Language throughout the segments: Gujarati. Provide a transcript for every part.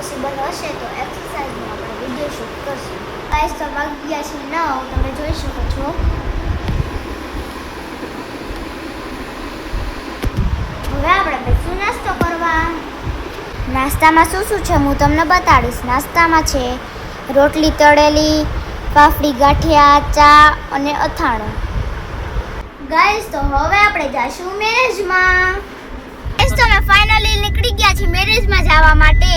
પોસિબલ હશે તો એક્સરસાઇઝનો આપણે વિડીયો શૂટ કરશું. ગાઈસ તો વાગી ગયા છે 9, તમે જોઈ શકો છો. હવે આપણે બેસું નાસ્તો કરવા. નાસ્તામાં શું શું છે હું તમને બતાડીશ. નાસ્તામાં છે રોટલી તળેલી, ફાફડી ગાંઠિયા, ચા અને અથાણું. ગાઈસ તો હવે આપણે જાશું મેરેજમાં. ગાઈસ તો અમે ફાઇનલી નીકળી ગયા છીએ મેરેજમાં જવા માટે.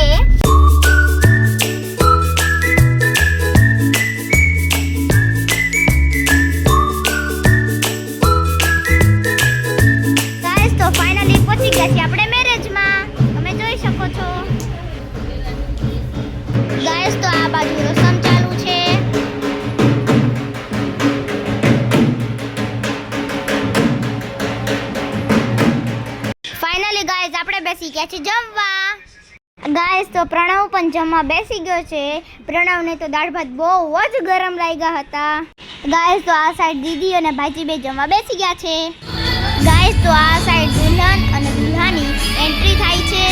ગાઈસ તો ફાઇનલી પહોંચી ગયા છીએ આપણે મેરેજમાં. તમે જોઈ શકો છો. ગાઈસ તો આ બાજુ રસમ ચાલુ છે. ફાઇનલી ગાઈસ આપણે બેસી ગયા છે જમવા. ગાઈસ તો પ્રણવ પણ જમવા બેસી ગયો છે. પ્રણવને તો દાળ ભાત બહુ જ ગરમ લાગ્યા હતા. ગાઈસ તો આ સાઈડ દીદી અને ભાઈજી બે જમવા બેસી ગયા છે. ગાઈસ તો આ સાઈડ દુલ્હન અને દુલ્હાની એન્ટ્રી થાય છે.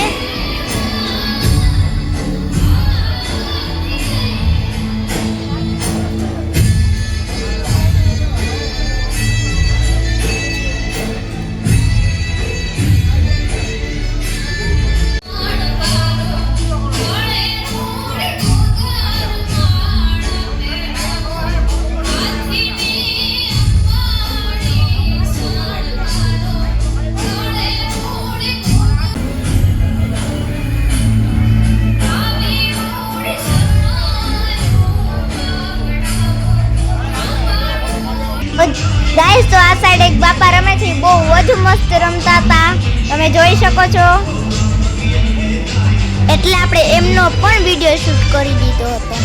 ગાઈસ તો આ સાઈડ એક બાપા રમે છે, બહુ જ મસ્ત રમતા હતા, તમે જોઈ શકો છો. એટલે આપણે એમનો પણ વિડીયો શૂટ કરી દીધો હતો.